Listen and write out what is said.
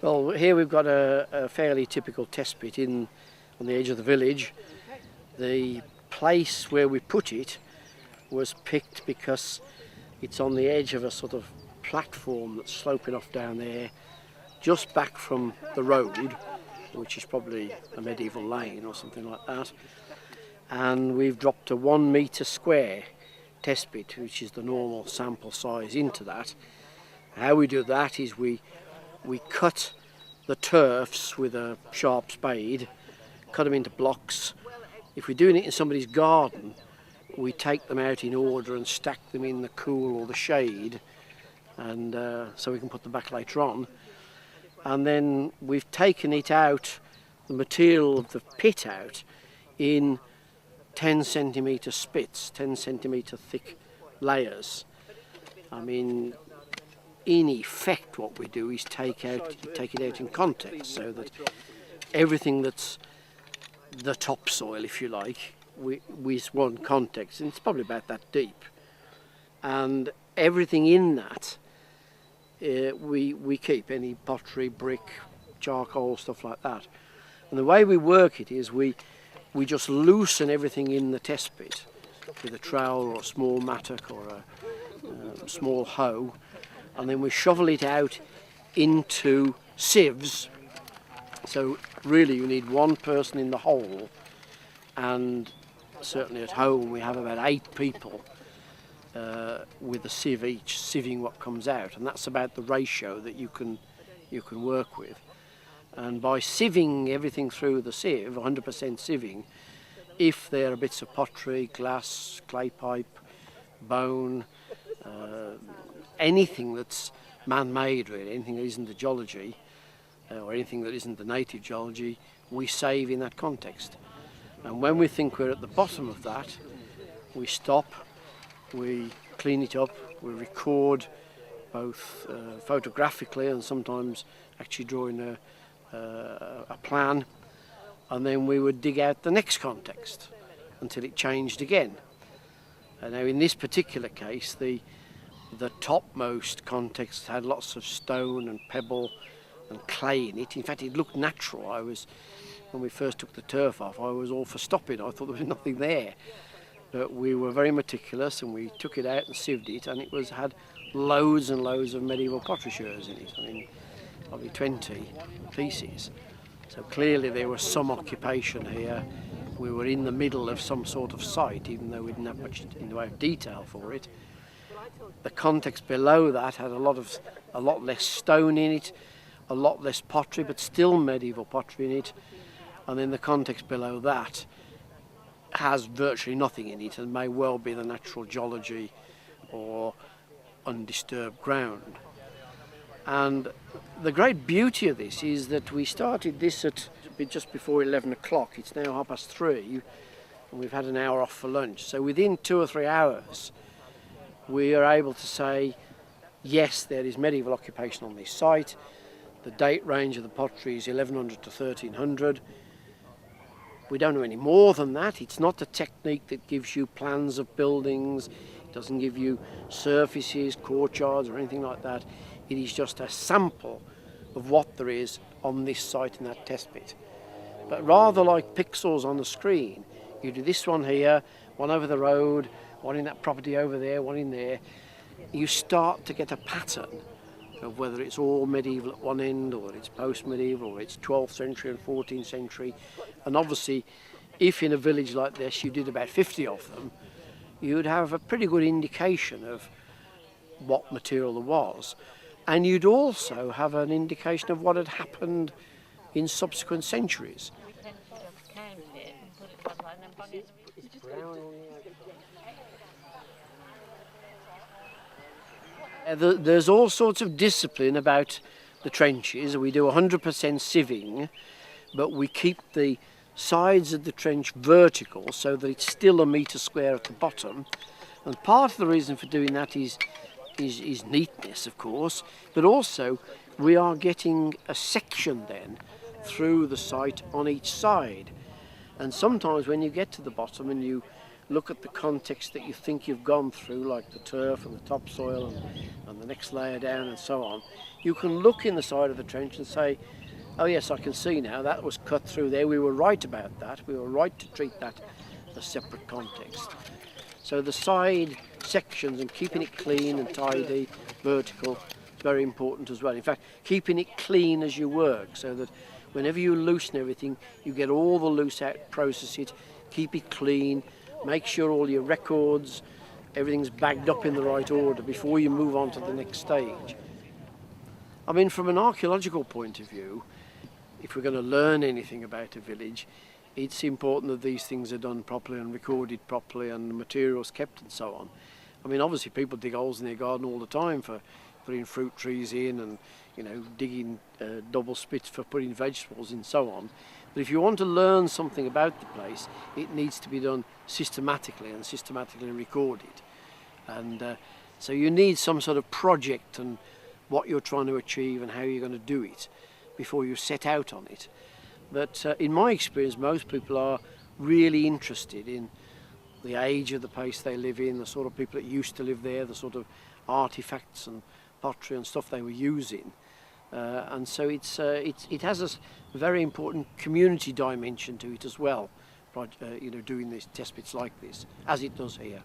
Well, here we've got a fairly typical test pit on the edge of the village. The place where we put it was picked because it's on the edge of a sort of platform that's sloping off down there, just back from the road, which is probably a medieval lane or something like that. And we've dropped a 1 metre square test pit, which is the normal sample size, into that. How we do that is we cut the turfs with a sharp spade, cut them into blocks. If we're doing it in somebody's garden, we take them out in order and stack them in the cool or the shade, and so we can put them back later on. And then we've taken it out, the material of the pit out, in 10 centimetre spits, 10 centimetre thick layers. I mean, in effect what we do is take it out in context, so that everything that's the topsoil, if you like, with one context, and it's probably about that deep, and everything in that we keep, any pottery, brick, charcoal, stuff like that. And the way we work it is we just loosen everything in the test pit with a trowel or a small mattock or a small hoe, and then we shovel it out into sieves. So really you need one person in the hole, and certainly at home we have about 8 people with a sieve each, sieving what comes out, and that's about the ratio that you can work with. And by sieving everything through the sieve, 100% sieving, if there are bits of pottery, glass, clay pipe, bone, anything that's man-made really, anything that isn't the geology, or anything that isn't the native geology, we save in that context. And when we think we're at the bottom of that, we stop, we clean it up, we record both photographically and sometimes actually drawing a plan, and then we would dig out the next context until it changed again. And now in this particular case, the topmost context had lots of stone and pebble and clay in it. In fact, it looked natural. When we first took the turf off, I was all for stopping. I thought there was nothing there. But we were very meticulous, and we took it out and sieved it, and it had loads and loads of medieval pottery shards in it. I mean, probably 20 pieces. So clearly there was some occupation here. We were in the middle of some sort of site, even though we didn't have much in the way of detail for it. The context below that had a lot less stone in it, a lot less pottery, but still medieval pottery in it. And then the context below that has virtually nothing in it, and may well be the natural geology or undisturbed ground. And the great beauty of this is that we started this at just before 11 o'clock. It's now 3:30, and we've had an hour off for lunch. So within 2 or 3 hours, we are able to say, yes, there is medieval occupation on this site. The date range of the pottery is 1100 to 1300. We don't know any more than that. It's not a technique that gives you plans of buildings. It doesn't give you surfaces, courtyards or anything like that. It is just a sample of what there is on this site in that test pit. But rather like pixels on the screen, you do this one here, one over the road, one in that property over there, one in there. You start to get a pattern of whether it's all medieval at one end, or it's post-medieval, or it's 12th century and 14th century. And obviously, if in a village like this you did about 50 of them, you'd have a pretty good indication of what material there was. And you'd also have an indication of what had happened in subsequent centuries. There's all sorts of discipline about the trenches. We do 100% sieving, but we keep the sides of the trench vertical so that it's still 1 metre square at the bottom. And part of the reason for doing that is neatness, of course, but also we are getting a section then through the site on each side. And sometimes when you get to the bottom and you look at the context that you think you've gone through, like the turf and the topsoil and the next layer down and so on. You can look in the side of the trench and say, oh yes, I can see now that was cut through there. We were right about that. We were right to treat that as separate context. So the side sections and keeping it clean and tidy, vertical, is very important as well. In fact, keeping it clean as you work, so that whenever you loosen everything, you get all the loose out, process it, keep it clean, make sure all your records, everything's bagged up in the right order before you move on to the next stage. I mean, from an archaeological point of view, if we're going to learn anything about a village, it's important that these things are done properly and recorded properly and the materials kept and so on. I mean, obviously people dig holes in their garden all the time for putting fruit trees in and, you know, digging double spits for putting vegetables in and so on. But if you want to learn something about the place, it needs to be done systematically and systematically recorded. And so you need some sort of project and what you're trying to achieve and how you're going to do it before you set out on it. But in my experience, most people are really interested in the age of the place they live in, the sort of people that used to live there, the sort of artifacts and pottery and stuff they were using. And so it has a very important community dimension to it as well, you know, doing these test pits like this, as it does here.